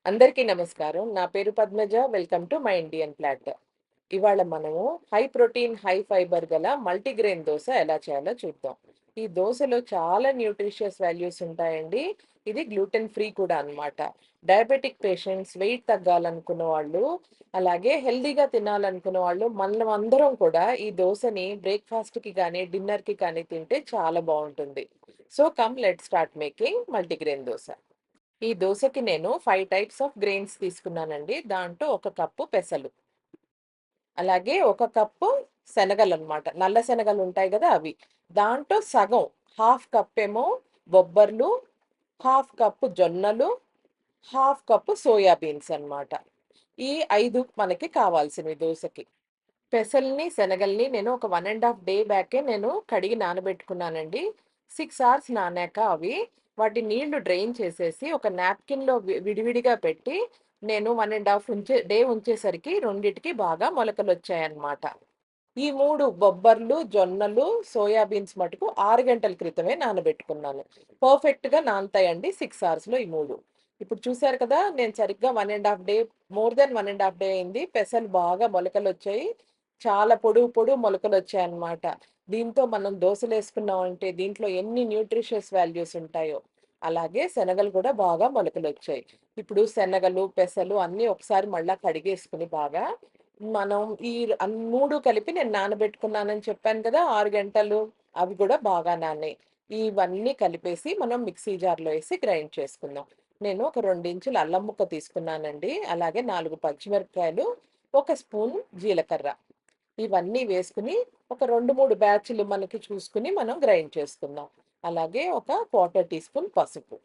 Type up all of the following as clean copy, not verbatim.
అందరికీ నమస్కారం. నా పేరు Padmaja. Welcome to my Indian plot. ఇవాళ మనము హై ప్రోటీన్, హై ఫైబర్ గల మల్టీగ్రెయిన్ దోస ఎలా చేయాలో చూద్దాం. ఈ దోసలో చాలా న్యూట్రిషియస్ వాల్యూస్ ఉంటాయండి. ఇది గ్లూటెన్ ఫ్రీ కూడా అన్నమాట. డయాబెటిక్ పేషెంట్స్, వెయిట్ తగ్గాలనుకున్న వాళ్ళు, అలాగే హెల్తీగా తినాలనుకున్న వాళ్ళు మనమందరం కూడా ఈ దోసని బ్రేక్‌ఫాస్ట్‌కి గానీ, డిన్నర్‌కి కానీ తింటే చాలా బావుంటుంది. So, come let's start making multigrain dosa. ఈ దోసకి నేను 5 టైప్స్ ఆఫ్ గ్రెయిన్స్ తీసుకున్నానండి. దాంట్లో ఒక కప్పు పెసలు, అలాగే ఒక కప్పు శనగలనమాట. నల్ల శనగలుంటాయి గదా! అవి. దాంట్లో సగం హాఫ్ కప్పేమో బొబ్బర్లు, హాఫ్ కప్పు జొన్నలు, హాఫ్ కప్పు సోయా బీన్స్ అన్నమాట. ఈ 5 మనకి కావాల్సినవి దోసకి. పెసల్ని, శనగల్ని నేను ఒక 1 ½ డే బ్యాకే నేను కడిగి నానబెట్టుకున్నానండి. 6 అవర్స్ నానాక అవి వాటి నీళ్లు డ్రైన్ చేసేసి ఒక నాప్కిన్‌లో విడివిడిగా పెట్టి నేను 1 ½ ఉంచేసరికి రెండిటికి బాగా మొలకలొచ్చాయన్నమాట. ఈ 3 బొబ్బర్లు, జొన్నలు, సోయా బీన్స్ మటుకు 6 గంటల క్రితమే నానబెట్టుకున్నాను. పర్ఫెక్ట్‌గా నానతాయండి 6 అవర్స్‌లో ఈ 3. ఇప్పుడు చూసారు కదా! నేను సరిగ్గా 1 ½ డే, మోర్ థాన్ 1 ½ డే అయింది. పెసలు బాగా మొలకలొచ్చాయి. చాలా పొడువు పొడువు మొలకలొచ్చాయన్నమాట. దీంతో మనం దోసలేసుకున్నామంటే దీంట్లో ఎన్ని న్యూట్రిషియస్ వాల్యూస్ ఉంటాయో. అలాగే శనగలు కూడా బాగా మొలకలొచ్చాయి. ఇప్పుడు శనగలు, పెసలు అన్నీ ఒకసారి మళ్ళా కడిగేసుకొని బాగా మనం ఈ 3 కలిపి నేను నానబెట్టుకున్నానని చెప్పాను కదా! 6 గంటలు. అవి కూడా బాగా నానాయి. ఇవన్నీ కలిపేసి మనం మిక్సీ జార్‌లో ఏసి గ్రైండ్ చేసుకుందాం. నేను ఒక 2 ఇంచుల అల్లం ముక్క తీసుకున్నానండి. అలాగే 4 పచ్చిమిరపకాయలు, ఒక స్పూన్ జీలకర్ర. ఇవన్నీ వేసుకొని ఒక 2, 3 బ్యాచులు మనకి చూసుకొని మనం గ్రైండ్ చేసుకుందాం. అలాగే ఒక 1/4 టీ స్పూన్ పసుపు.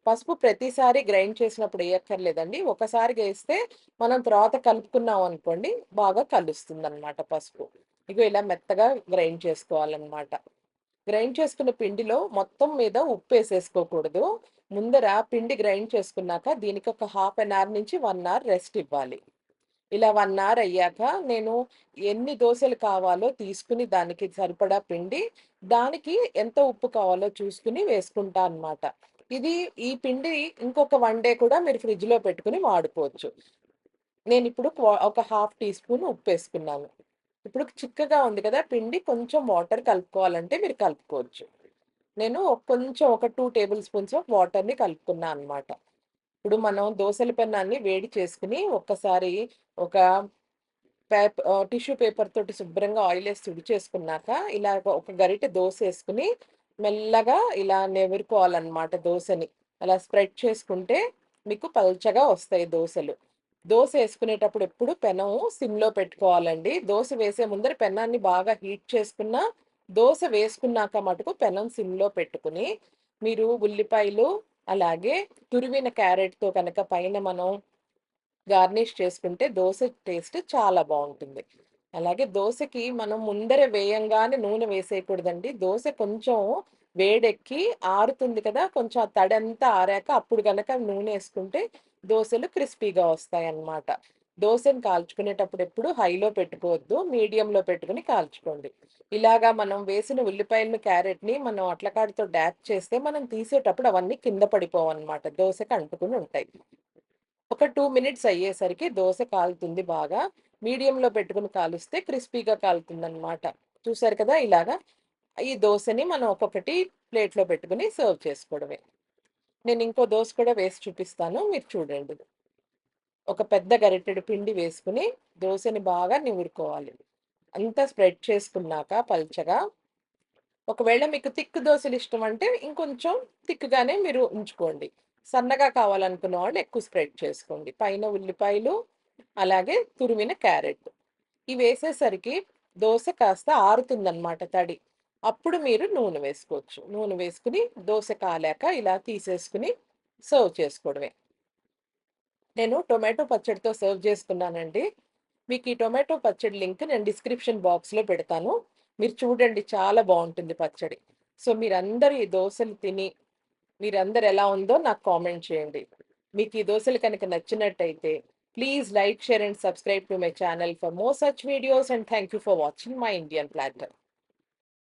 పసుపు ప్రతిసారి గ్రైండ్ చేసినప్పుడు ఎయక్కర్లేదండి. ఒకసారిగా ఏస్తే మనం తర్వాత కలుపుకున్నాం అనుకోండి, బాగా కలుస్తుందనమాట పసుపు. ఇగో ఇలా మెత్తగా గ్రైండ్ చేసుకోవాలనమాట. గ్రైండ్ చేసుకున్న పిండిలో మొత్తం మీద ఉప్పేసేసుకోకూడదు. ముందర పిండి గ్రైండ్ చేసుకున్నాక దీనికి ఒక హాఫ్ అన్ అవర్ నుంచి 1 అవర్ రెస్ట్ ఇవ్వాలి. ఇలా 1 అవర్ అయ్యాక నేను ఎన్ని దోసలు కావాలో తీసుకొని దానికి సరిపడా పిండి, దానికి ఎంత ఉప్పు కావాలో చూసుకొని వేసుకుంటా అనమాట. ఈ పిండి ఇంకొక 1 డే కూడా మీరు ఫ్రిడ్జ్‌లో పెట్టుకొని వాడుకోవచ్చు. నేనిప్పుడు ఒక హాఫ్ టీ స్పూన్ ఉప్పేసుకున్నాను. ఇప్పుడు చిక్కగా ఉంది కదా పిండి, కొంచెం వాటర్ కలుపుకోవాలంటే మీరు కలుపుకోవచ్చు. నేను కొంచెం ఒక 2 టేబుల్ స్పూన్స్ ఆఫ్ వాటర్‌ని కలుపుకున్నా అనమాట. ఇప్పుడు మనం దోసల పెన్నాన్ని వేడి చేసుకొని ఒక్కసారి ఒక టిష్యూ పేపర్ తోటి శుభ్రంగా ఆయిలేసి తుడిచేసుకున్నాక, ఇలాగ ఒక గరిటె దోసేసుకొని, మెల్లగా ఇలా నెవురుకోవాలనమాట దోసని. అలా స్ప్రెడ్ చేసుకుంటే మీకు పల్చగా వస్తాయి దోసలు. దోసేసుకునేటప్పుడు ఎప్పుడు పెనం సిమ్‌లో పెట్టుకోవాలండి. దోస వేసే ముందర పెనాన్ని బాగా హీట్ చేసుకున్న, దోస వేసుకున్నాక మటుకు పెనం సిమ్‌లో పెట్టుకొని, మీరు ఉల్లిపాయలు, అలాగే తురిమిన క్యారెట్‌తో కనుక పైన మనం గార్నిష్ చేసుకుంటే దోస టేస్ట్ చాలా బావుంటుంది. అలాగే దోసకి మనం ముందర వేయంగానే నూనె వేసేయకూడదండి. దోస కొంచెం వేడెక్కి ఆరుతుంది కదా! కొంచెం ఆ తడంతా ఆరాక అప్పుడు గనక నూనేసుకుంటే దోసలు క్రిస్పీగా వస్తాయన్నమాట. దోసని కాల్చుకునేటప్పుడు ఎప్పుడు హైలో పెట్టుకోవద్దు. మీడియంలో పెట్టుకొని కాల్చుకోండి. ఇలాగా మనం వేసిన ఉల్లిపాయలను, క్యారెట్‌ని మనం అట్లకాడతో డ్యాప్ చేస్తే మనం తీసేటప్పుడు అవన్నీ కింద పడిపోవన్నమాట. దోసకి అంటుకుని ఉంటాయి. ఒక 2 మినిట్స్ అయ్యేసరికి దోస కాలుతుంది బాగా. మీడియంలో పెట్టుకొని కాలుస్తే క్రిస్పీగా కాలుతుందనమాట. చూసారు కదా! ఇలాగా. ఈ దోసని మనం ఒక్కొక్కటి ప్లేట్‌లో పెట్టుకొని సర్వ్ చేసుకోవడమే. నేను ఇంకో దోస కూడా వేసి చూపిస్తాను. మీరు చూడండి. ఒక పెద్ద గరిటెడు పిండి వేసుకొని దోసని బాగా నిమురుకోవాలి. అంతా స్ప్రెడ్ చేసుకున్నాక పల్చగా, ఒకవేళ మీకు తిక్కు దోసలు ఇష్టమంటే ఇంకొంచెం తిక్కుగానే మీరు ఉంచుకోండి. సన్నగా కావాలనుకున్న వాళ్ళు ఎక్కువ స్ప్రెడ్ చేసుకోండి. పైన ఉల్లిపాయలు, అలాగే తురిమిన క్యారెట్. ఇవేసేసరికి దోస కాస్త ఆరుతుందనమాట తడి. అప్పుడు మీరు నూనె వేసుకోవచ్చు. నూనె వేసుకొని దోస కాలాక ఇలా తీసేసుకొని సర్వ్ చేసుకోవడమే. నేను టొమాటో పచ్చడితో సర్వ్ చేసుకున్నానండి. మీకు ఈ టొమాటో పచ్చడి లింక్ నేను డిస్క్రిప్షన్ బాక్స్‌లో పెడతాను. మీరు చూడండి, చాలా బావుంటుంది పచ్చడి. సో, మీరందరూ ఈ దోసలు తిని, మీరందరూ ఎలా ఉందో నాకు కామెంట్ చేయండి. మీకు ఈ దోసలు కనుక నచ్చినట్టయితే please like, share and subscribe to my channel for more such videos, and thank you for watching my Indian platter.